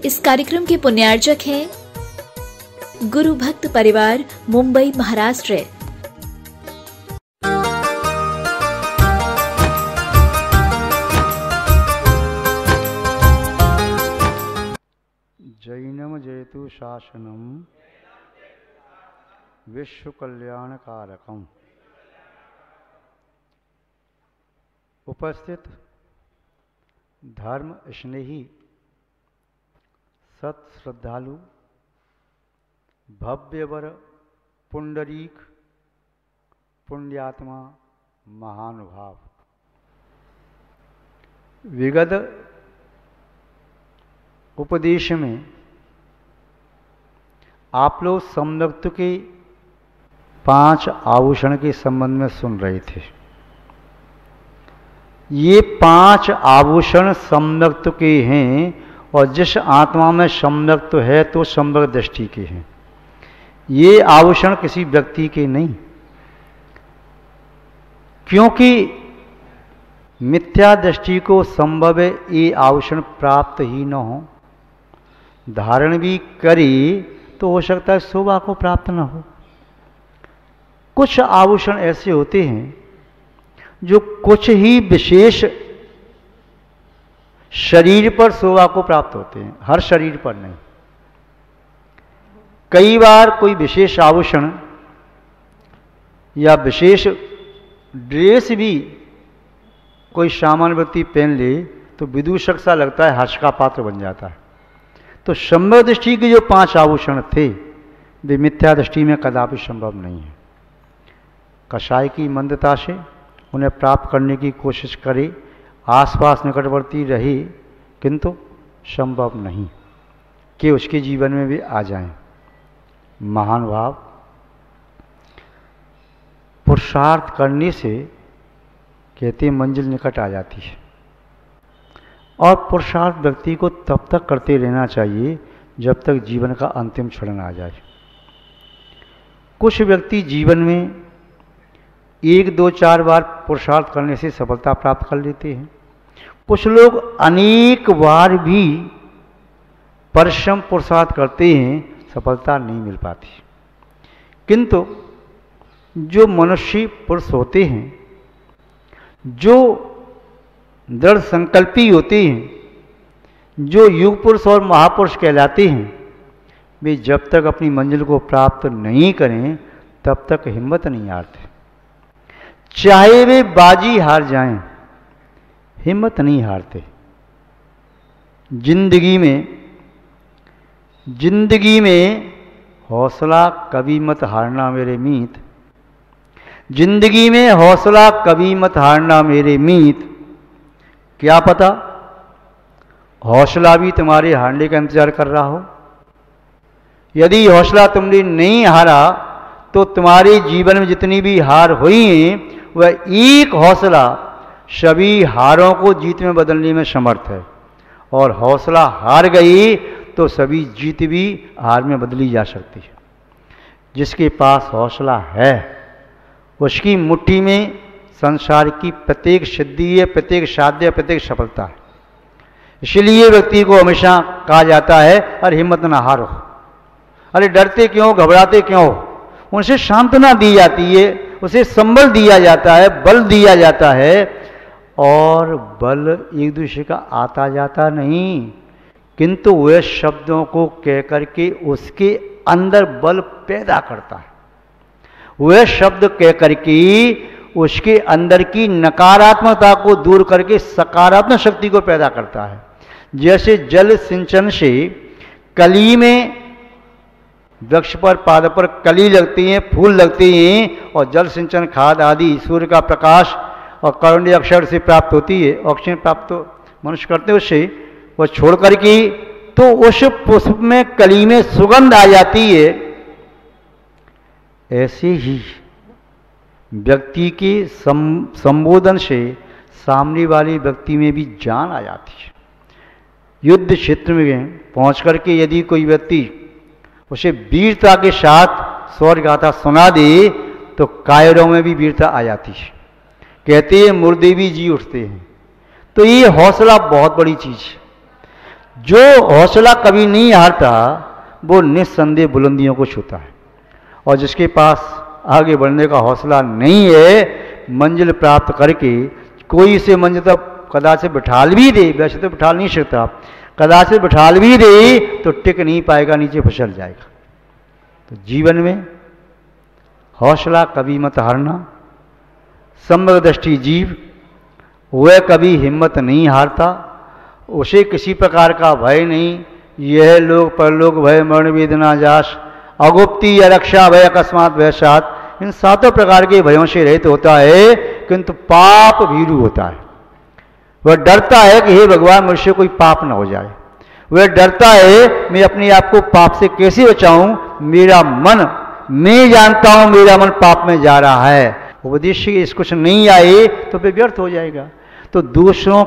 इस कार्यक्रम के पुण्यार्चक हैं गुरु भक्त परिवार, मुंबई, महाराष्ट्र। जैनम जयतु शासनम विश्व कल्याण कारकम। उपस्थित धर्म स्नेही सत श्रद्धालु भव्यवर पुंडरीक पुण्यात्मा महानुभाव, विगत उपदेश में आप लोग समदत्त के 5 आभूषण के संबंध में सुन रहे थे। ये 5 आभूषण समदत्त के हैं और जिस आत्मा में समदत्त है तो समदत्त दृष्टि के हैं। ये आभूषण किसी व्यक्ति के नहीं, क्योंकि मिथ्या दृष्टि को संभव है ये आभूषण प्राप्त ही न हो। धारण भी करे तो हो सकता है शोभा को प्राप्त न हो। कुछ आभूषण ऐसे होते हैं जो कुछ ही विशेष शरीर पर शोभा को प्राप्त होते हैं, हर शरीर पर नहीं। कई बार कोई विशेष आभूषण या विशेष ड्रेस भी कोई सामान्य व्यक्ति पहन ले तो विदूषक सा लगता है, हर्ष का पात्र बन जाता है। तो संभव दृष्टि के जो 5 आभूषण थे वे मिथ्या दृष्टि में कदापि संभव नहीं है। कषाय की मंदता से उन्हें प्राप्त करने की कोशिश करे, आसपास निकटवर्ती रहे, किंतु संभव नहीं कि उसके जीवन में भी आ जाएं। महानुभाव, पुरुषार्थ करने से कहते मंजिल निकट आ जाती है और पुरुषार्थ व्यक्ति को तब तक करते रहना चाहिए जब तक जीवन का अंतिम क्षण आ जाए। कुछ व्यक्ति जीवन में 1, 2, 4 बार पुरुषार्थ करने से सफलता प्राप्त कर लेते हैं। कुछ लोग अनेक बार भी परिश्रम पुरुषार्थ करते हैं, सफलता नहीं मिल पाती। किंतु जो मनुष्य पुरुष होते हैं, जो दृढ़ संकल्पी होते हैं, जो युग पुरुष और महापुरुष कहलाते हैं, वे जब तक अपनी मंजिल को प्राप्त नहीं करें तब तक हिम्मत नहीं हारते। चाहे वे बाजी हार जाएं, हिम्मत नहीं हारते। जिंदगी में हौसला कभी मत हारना मेरे मीत, जिंदगी में हौसला कभी मत हारना मेरे मीत। क्या पता हौसला भी तुम्हारे हारने का इंतजार कर रहा हो। यदि हौसला तुमने नहीं हारा तो तुम्हारे जीवन में जितनी भी हार हुई हैं वह एक हौसला सभी हारों को जीत में बदलने में समर्थ है, और हौसला हार गई तो सभी जीत भी हार में बदली जा सकती है। जिसके पास हौसला है उसकी मुट्ठी में संसार की प्रत्येक सिद्धि है, प्रत्येक साध्य, प्रत्येक सफलता है। इसलिए व्यक्ति को हमेशा कहा जाता है अरे हिम्मत ना हारो, अरे डरते क्यों, घबराते क्यों हो। उनसे सांत्वना दी जाती है, उसे संबल दिया जाता है, बल दिया जाता है, और बल एक दूसरे का आता जाता नहीं, किंतु वह शब्दों को कह करके उसके अंदर बल पैदा करता है। वह शब्द कह करके उसके अंदर की नकारात्मकता को दूर करके सकारात्मक शक्ति को पैदा करता है। जैसे जल सिंचन से कली में, वृक्ष पर, पाद पर कली लगती हैं, फूल लगते हैं, और जल सिंचन, खाद आदि सूर्य का प्रकाश और कार्बन डाइऑक्साइड से प्राप्त होती है। ऑक्सीजन प्राप्त तो मनुष्य करते हैं उससे, वह छोड़ करके तो उस पुष्प में, कली में सुगंध आ जाती है। ऐसे ही व्यक्ति के संबोधन से सामने वाले व्यक्ति में भी जान आ जाती है। युद्ध क्षेत्र में पहुंच करके यदि कोई व्यक्ति उसे वीरता के साथ शौर्य गाथा सुना दे तो कायरों में भी वीरता आ जाती है। कहते हैं मुर्दे भी जी उठते हैं। तो ये हौसला बहुत बड़ी चीज है। जो हौसला कभी नहीं हारता वो निस्संदेह बुलंदियों को छूता है, और जिसके पास आगे बढ़ने का हौसला नहीं है, मंजिल प्राप्त करके कोई इसे मंजिल तक कदाचित बिठाल भी दे, वैसे तो बिठाल नहीं सकता, कदाचित बिठाल भी दे तो टिक नहीं पाएगा, नीचे फिसल जाएगा। तो जीवन में हौसला कभी मत हारना। समग्र दृष्टि जीव वह कभी हिम्मत नहीं हारता, उसे किसी प्रकार का भय नहीं। यह लोग परलोक भय मरण वेदना जाश अगुप्ती रक्षा भय अकस्मात वैसात, इन सातों प्रकार के भयों से रहित होता है, किंतु पाप भीरू होता है। वह डरता है कि हे भगवान मुझसे कोई पाप ना हो जाए, वह डरता है मैं अपने आप को पाप से कैसे बचाऊं, मेरा मन, मैं जानता हूं मेरा मन पाप में जा रहा है, उपदेश से इस कुछ नहीं आए तो फिर व्यर्थ हो जाएगा। तो दूसरों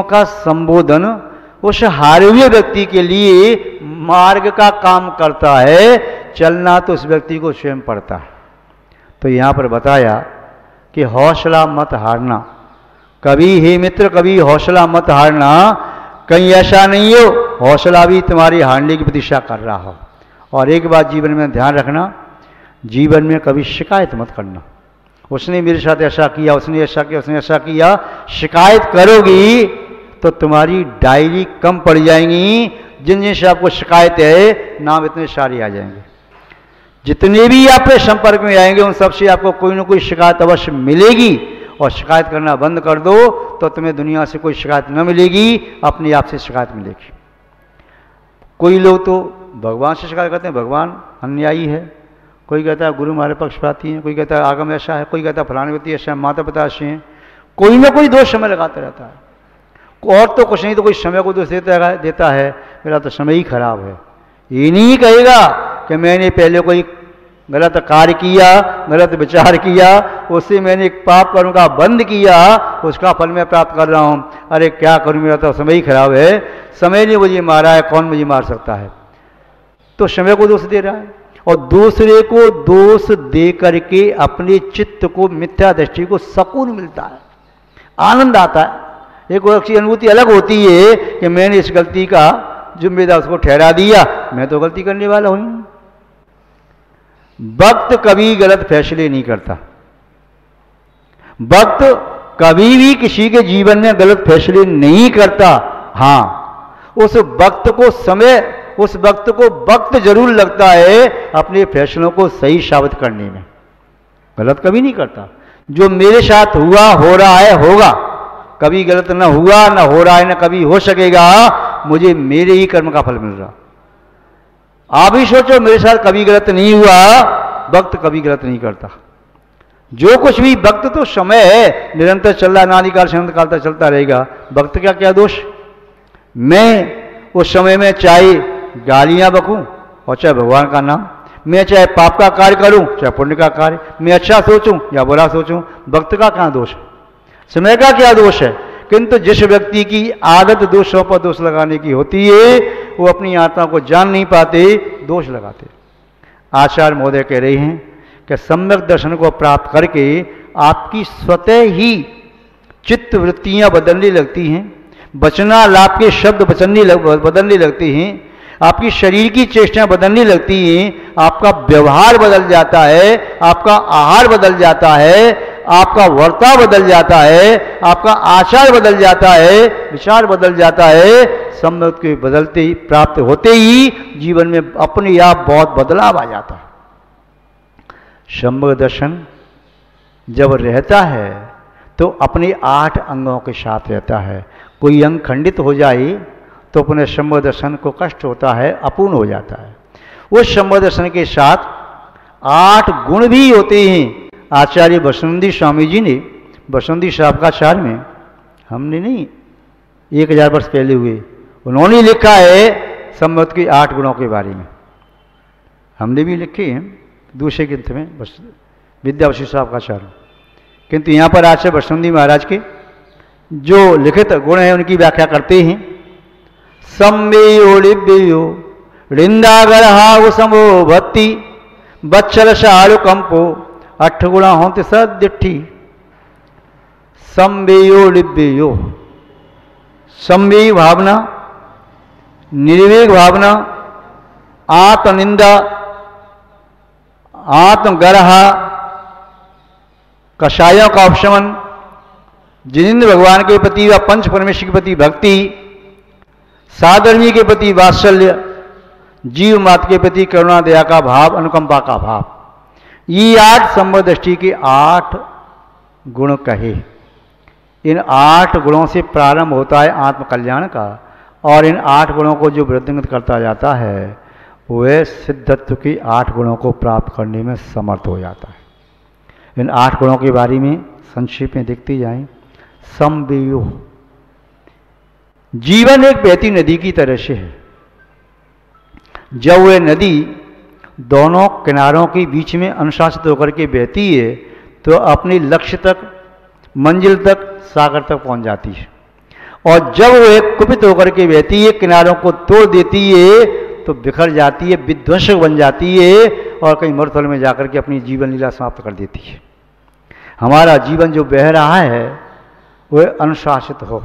का संबोधन उस हारे हुए व्यक्ति के लिए मार्ग का काम करता है, चलना तो उस व्यक्ति को स्वयं पड़ता है। तो यहाँ पर बताया कि हौसला मत हारना, कभी हे मित्र कभी हौसला मत हारना, कहीं ऐसा नहीं हो हौसला भी तुम्हारी हारने की प्रतीक्षा कर रहा हो। और एक बात जीवन में ध्यान रखना, जीवन में कभी शिकायत मत करना, उसने मेरे साथ ऐसा किया, उसने ऐसा किया, उसने ऐसा किया। शिकायत करोगी तो तुम्हारी डायरी कम पड़ जाएंगी, जिन जिन से आपको शिकायत है नाम इतने सारे आ जाएंगे। जितने भी आपके संपर्क में आएंगे उन सबसे आपको कोई ना कोई शिकायत अवश्य मिलेगी, और शिकायत करना बंद कर दो तो तुम्हें दुनिया से कोई शिकायत न मिलेगी, अपने आप से शिकायत मिलेगी। कोई लोग तो भगवान से शिकायत करते हैं, भगवान अन्यायी है, कोई कहता है गुरु हमारे पक्षपाती हैं, कोई कहता है आगम ऐसा है, कोई कहता है फलाने व्यक्ति ऐसा है, माता पिता ऐसे हैं, कोई ना कोई दोष समय लगाते रहता है। और तो कुछ नहीं तो कोई समय को दोष देता है, मेरा तो समय ही खराब है। ये नहीं कहेगा कि मैंने पहले कोई गलत कार्य किया, गलत विचार किया, उससे मैंने एक पाप कर्म का बंद किया, उसका फल मैं प्राप्त कर रहा हूँ, अरे क्या करूँ मेरा तो समय ही खराब है, समय ने मुझे मारा है, कौन मुझे मार सकता है। तो समय को दोष दे रहा है, और दूसरे को दोष दे करके अपने चित्त को, मिथ्या दृष्टि को सकून मिलता है, आनंद आता है। एक अच्छी अनुभूति अलग होती है कि मैंने इस गलती का जिम्मेदार उसको ठहरा दिया, मैं तो गलती करने वाला हूं। भक्त कभी गलत फैसले नहीं करता, भक्त कभी भी किसी के जीवन में गलत फैसले नहीं करता। हाँ, उस वक्त को वक्त जरूर लगता है अपने फैसलों को सही साबित करने में, गलत कभी नहीं करता। जो मेरे साथ हुआ, हो रहा है, होगा, कभी गलत ना हुआ, ना हो रहा है, ना कभी हो सकेगा, मुझे मेरे ही कर्म का फल मिल रहा। आप ही सोचो मेरे साथ कभी गलत नहीं हुआ, वक्त कभी गलत नहीं करता। जो कुछ भी, वक्त तो समय है, निरंतर चल रहा, अनादिकाल से अनंत काल तक चलता रहेगा, वक्त का क्या दोष। मैं उस समय में चाहे गालियां बकूं और चाहे भगवान का नाम, मैं चाहे पाप का कार्य करूं चाहे पुण्य का कार्य, मैं अच्छा सोचूं या बुरा सोचूं, वक्त का क्या दोष है, समय का क्या दोष है। किंतु जिस व्यक्ति की आदत दोषों पर दोष लगाने की होती है, वो अपनी आत्मा को जान नहीं पाते, दोष लगाते। आचार्य महोदय कह रहे हैं कि सम्यक दर्शन को प्राप्त करके आपकी स्वतः ही चित्त वृत्तियां बदलने लगती हैं, वचना लाभ के शब्द बदलने लगते हैं, आपकी शरीर की चेष्टाएं बदलने लगती हैं, आपका व्यवहार बदल जाता है, आपका आहार बदल जाता है, आपका वर्ताव बदल जाता है, आपका आचार बदल जाता है, विचार बदल जाता है। सम्यक के बदलते ही, प्राप्त होते ही जीवन में अपने आप बहुत बदलाव आ जाता है। सम्यक दर्शन जब रहता है तो अपने 8 अंगों के साथ रहता है। कोई अंग खंडित हो जाए तो अपने सम्यक दर्शन को कष्ट होता है, अपूर्ण हो जाता है। उस सम्यक दर्शन के साथ 8 गुण भी होते हैं। आचार्य बसवंती स्वामी जी ने, बसवंती साहबकाचार्य में, हमने नहीं, 1000 वर्ष पहले हुए, उन्होंने लिखा है सम्यक के 8 गुणों के बारे में। हमने भी लिखे हैं दूसरे ग्रंथ में, विद्यावसी साहबकाचार्य, किंतु यहाँ पर आचार्य बसवंती महाराज के जो लिखित गुण हैं उनकी व्याख्या करते हैं। सम्मेयो लिव्यो वृंदागर हाव समो भक्ति बच्चल शालु कंपो 8 गुणा होते सदिठी। सम्मेयो लिव्यो, संवेग भावना, निर्वेग भावना, आत्मनिंदा, आत्मगरह, कषायों का उपशमन, जिनेंद्र भगवान के प्रति व पंच परमेश्वर के प्रति भक्ति, साधर्मी के प्रति वात्सल्य, जीव मात्र के प्रति करुणा दया का भाव, अनुकंपा का भाव, ये 8 संबंध दृष्टि के 8 गुण कहे। इन 8 गुणों से प्रारंभ होता है आत्मकल्याण का, और इन 8 गुणों को जो वृद्धिंगत करता जाता है वह सिद्धत्व के 8 गुणों को प्राप्त करने में समर्थ हो जाता है। इन 8 गुणों के बारे में संक्षेप में देखते जाएं। समवेयो, जीवन एक बहती नदी की तरह से है। जब वह नदी दोनों किनारों के बीच में अनुशासित होकर के बहती है तो अपने लक्ष्य तक, मंजिल तक, सागर तक पहुंच जाती है। और जब वह कुपित होकर के बहती है, किनारों को तोड़ देती है, तो बिखर जाती है, विध्वंसक बन जाती है और कहीं मरुस्थल में जाकर के अपनी जीवन लीला समाप्त कर देती है। हमारा जीवन जो बह रहा है वह अनुशासित हो,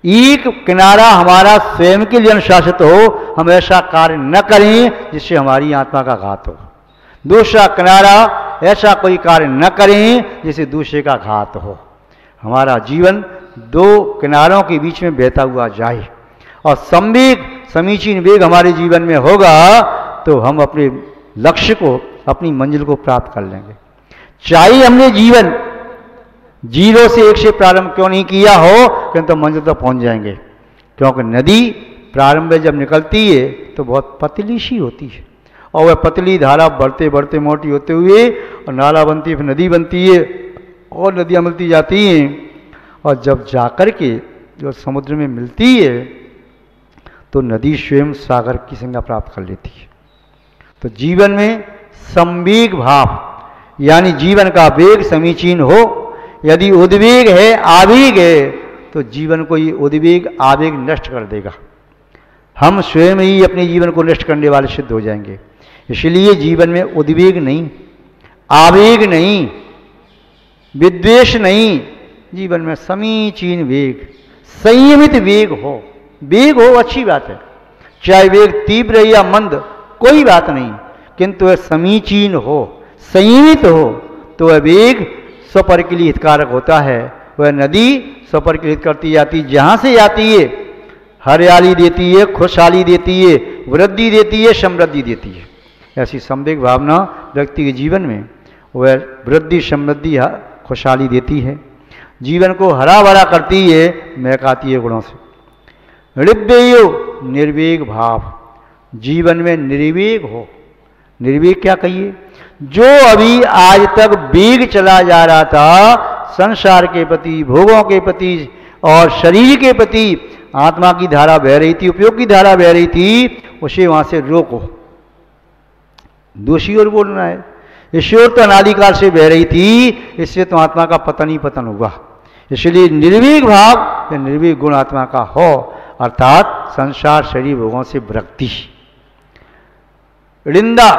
एक किनारा हमारा स्वयं के लिए अनुशासित हो, हम ऐसा कार्य न करें जिससे हमारी आत्मा का घात हो। दूसरा किनारा ऐसा कोई कार्य न करें जिससे दूसरे का घात हो। हमारा जीवन 2 किनारों के बीच में बहता हुआ जाए और संवेग, समीचीन वेग हमारे जीवन में होगा तो हम अपने लक्ष्य को, अपनी मंजिल को प्राप्त कर लेंगे। चाहे हमने जीवन 0 से 1 से प्रारंभ क्यों नहीं किया हो, किंतु मंजिल तक पहुंच जाएंगे। क्योंकि नदी प्रारंभ में जब निकलती है तो बहुत पतली सी होती है और वह पतली धारा बढ़ते बढ़ते मोटी होते हुए और नाला बनती है, फिर नदी बनती है और नदियाँ मिलती जाती हैं, और जब जाकर के जो समुद्र में मिलती है तो नदी स्वयं सागर की संज्ञा प्राप्त कर लेती है। तो जीवन में संवेग भाव यानी जीवन का वेग समीचीन हो। यदि उद्वेग है, आवेग है, तो जीवन को ये उद्वेग आवेग नष्ट कर देगा। हम स्वयं ही अपने जीवन को नष्ट करने वाले सिद्ध हो जाएंगे। इसलिए जीवन में उद्वेग नहीं, आवेग नहीं, विद्वेष नहीं, जीवन में समीचीन वेग, संयमित वेग हो। वेग हो अच्छी बात है, चाहे वेग तीव्र या मंद कोई बात नहीं, किंतु वह समीचीन हो, संयमित हो, तो वह वेग स्वपर के लिए हितकारक होता है। वह नदी स्वपर के लिए हित करती जाती, जहाँ से जाती है हरियाली देती है, खुशहाली देती है, वृद्धि देती है, समृद्धि देती है। ऐसी संवेग भावना व्यक्ति के जीवन में वह वृद्धि, समृद्धि, खुशहाली देती है, जीवन को हरा भरा करती है, महकाती है गुणों से। ऋग्वेयो, निर्वेग भाव, जीवन में निर्वेग हो। निर्वेग क्या कहिए, जो अभी आज तक वेग चला जा रहा था संसार के प्रति, भोगों के प्रति और शरीर के प्रति, आत्मा की धारा बह रही थी, उपयोग की धारा बह रही थी, उसे वहां से रोको। दूसरी ओर बोलना है, इस ओर तो अनादिकाल से बह रही थी, इससे तो आत्मा का पतन ही पतन हुआ। इसलिए निर्वेग भाव या निर्वेग गुण आत्मा का हो, अर्थात संसार शरीर भोगों से विरक्ति। निंदा,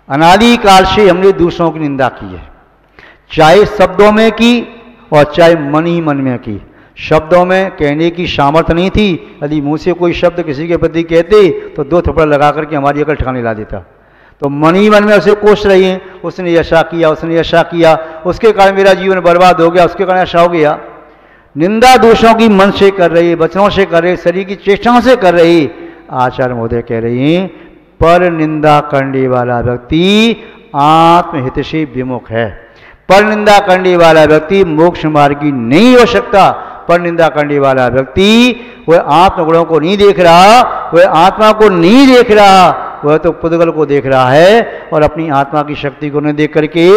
अनादिकाल से हमने दूसरों की निंदा की है, चाहे शब्दों में की और चाहे मन ही मन में की। शब्दों में कहने की सामर्थ्य नहीं थी, यदि मुंह से कोई शब्द किसी के प्रति कहते तो 2 थप्पड़ लगा करके हमारी अकल ठिकाने ला देता। तो मन ही मन में उसे कोस रही हैं, उसने ऐसा किया, उसने ऐसा किया, उसके कारण मेरा जीवन बर्बाद हो गया, उसके कारण ऐसा हो गया। निंदा दोषों की मन से कर रही, वचनों से कर रही, शरीर की चेष्टाओं से कर रही। आचार्य महोदय कह रही हैं, पर निंदा करने वाला व्यक्ति आत्महित से विमुख है। पर निंदा करने वाला व्यक्ति मोक्ष मार्गी नहीं हो सकता। पर निंदा करने वाला व्यक्ति वह आत्मगुणों को नहीं देख रहा, वह आत्मा को नहीं देख रहा, वह तो पुद्गल को देख रहा है और अपनी आत्मा की शक्ति को न देख करके,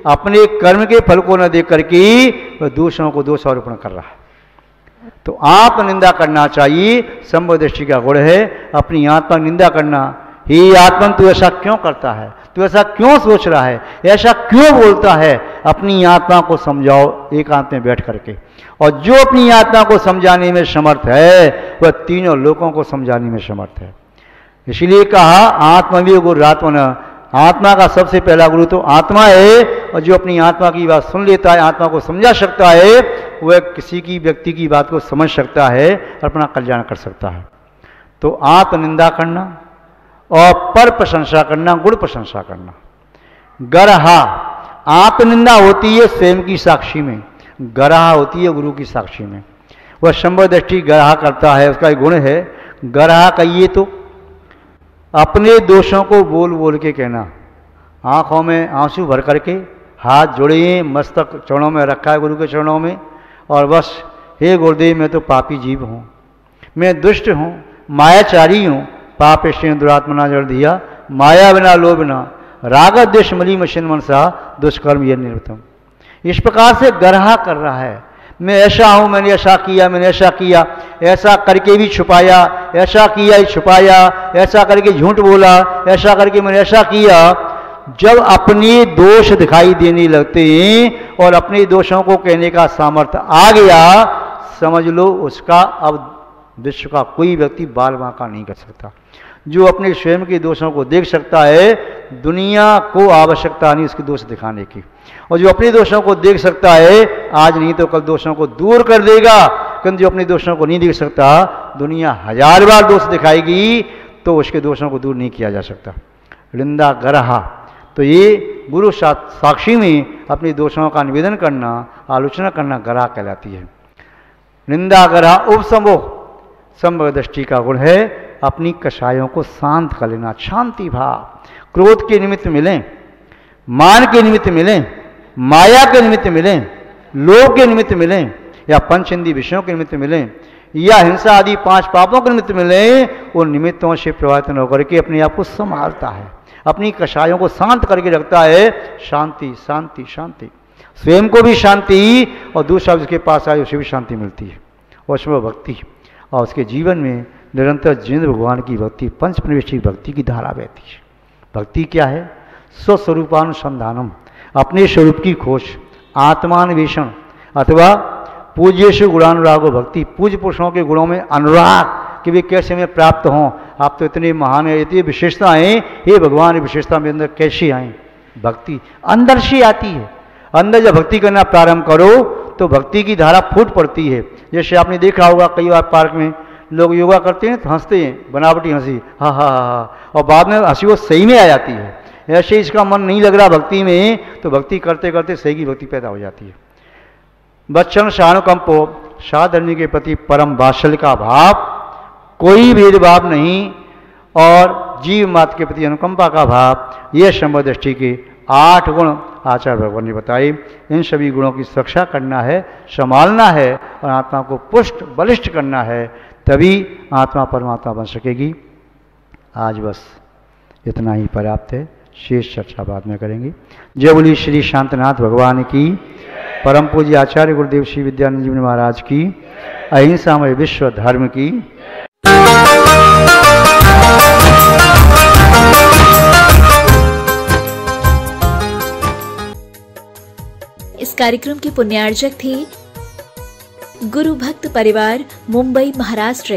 अपने कर्म के फल को न देख करके वह दूसरों को दोष आरोपण कर रहा है। तो आत्मनिंदा करना चाहिए, संबोधि का गुण है अपनी आत्मा निंदा करना। हे आत्मन, तू ऐसा क्यों करता है, तू ऐसा क्यों सोच रहा है, ऐसा क्यों बोलता है। अपनी आत्मा को समझाओ एकांत में बैठ करके, और जो अपनी आत्मा को समझाने में समर्थ है वह तीनों लोगों को समझाने में समर्थ है। इसलिए कहा आत्मवियोग गुरुरात्मन, आत्मा का सबसे पहला गुरु तो आत्मा है, और जो अपनी आत्मा की बात सुन लेता है, आत्मा को समझा सकता है, वह किसी की व्यक्ति की बात को समझ सकता है और अपना कल्याण कर सकता है। तो आत्मनिंदा करना और पर प्रशंसा करना, गुण प्रशंसा करना। गरहा, आत्मनिंदा होती है स्वयं की साक्षी में, गरहा होती है गुरु की साक्षी में। वह संभव दृष्टि गरहा करता है, उसका एक गुण है। गरहा कहिए तो अपने दोषों को बोल बोल के कहना, आंखों में आंसू भर करके हाथ जोड़े मस्तक चरणों में रखा है गुरु के चरणों में, और बस हे गुरुदेव मैं तो पापी जीव हूँ, मैं दुष्ट हूँ, मायाचारी हूँ, पाप श्रेण दुरात्मना जड़ दिया, माया बिना लोभ बिना, राग द्वेष मली मशीन मनसा दुष्कर्म ये निवृत्तम। इस प्रकार से गरहा कर रहा है, मैं ऐसा हूँ, मैंने ऐसा किया, मैंने ऐसा किया, ऐसा करके भी छुपाया, ऐसा किया ही छुपाया, ऐसा करके झूठ बोला, ऐसा करके मैंने ऐसा किया। जब अपने दोष दिखाई देने लगते हैं और अपने दोषों को कहने का सामर्थ्य आ गया, समझ लो उसका अब विश्व का कोई व्यक्ति बाल बांका नहीं कर सकता। जो अपने स्वयं के दोषों को देख सकता है, दुनिया को आवश्यकता नहीं उसके दोष दिखाने की। और जो अपने दोषों को देख सकता है, आज नहीं तो कल दोषों को दूर कर देगा। किंतु जो अपने दोषों को नहीं देख सकता, दुनिया 1000 बार दोष दिखाएगी तो उसके दोषों को दूर नहीं किया जा सकता। निंदा गरहा, तो ये गुरु साक्षी में अपने दोषों का निवेदन करना, आलोचना करना गरहा कहलाती है। निंदा गरहा उपसमोह, संभव दृष्टि का गुण है अपनी कषायों को शांत कर लेना। शांति भाव, क्रोध के निमित्त मिलें, मान के निमित्त मिलें, माया के निमित्त मिलें, लोभ के निमित्त मिलें, या पंचेंद्रिय विषयों के निमित्त मिलें, या हिंसा आदि 5 पापों के निमित्त मिलें, उन निमित्तों से प्रभावित न होकर के अपने आप को संभालता है, अपनी कषायों को शांत करके रखता है। शांति शांति शांति, स्वयं को भी शांति और दूसरा जिसके पास आए उसे भी शांति मिलती है। और उसमें भक्ति, और उसके जीवन में निरंतर जिनेंद्र भगवान की भक्ति, पंच प्रवेशी भक्ति की धारा बहती है। भक्ति क्या है? स्वस्वरूपानुसंधानम, अपने स्वरूप की खोज, आत्मान्वेषण, अथवा पूज्येषु गुणानुरागो भक्ति, पूज्य पुरुषों के गुणों में अनुराग कि वे कैसे में प्राप्त हों। आप तो इतने महान हैं, इतनी विशेषताएं, हे भगवान विशेषता मेरे अंदर कैसे आए? भक्ति अंदर से आती है। अंदर जब भक्ति करना प्रारंभ करो तो भक्ति की धारा फूट पड़ती है। जैसे आपने देखा होगा कई बार पार्क में लोग योगा करते हैं तो हंसते हैं, बनावटी हंसी, हा हा हा, और बाद में हंसी वो सही में आ जाती है। ऐसे इसका मन नहीं लग रहा भक्ति में, तो भक्ति करते करते सही की भक्ति पैदा हो जाती है। बच्चन सहानुकंपो, साधर्मी के प्रति परम वात्सल्य का भाव, कोई भेदभाव नहीं, और जीव मात्र के प्रति अनुकंपा का भाव, यह संभव दृष्टि के 8 गुण आचार्य भगवान ने बताए। इन सभी गुणों की सुरक्षा करना है, संभालना है, और आत्मा को पुष्ट बलिष्ठ करना है, तभी आत्मा परमात्मा बन सकेगी। आज बस इतना ही पर्याप्त है, शेष चर्चा बाद में करेंगे। जय बोली श्री शांतनाथ भगवान की, परम पूज्य आचार्य गुरुदेव श्री विद्यानंद जी महाराज की, अहिंसामय विश्व धर्म की। इस कार्यक्रम के पुण्यार्जक थे गुरु भक्त परिवार, मुंबई, महाराष्ट्र।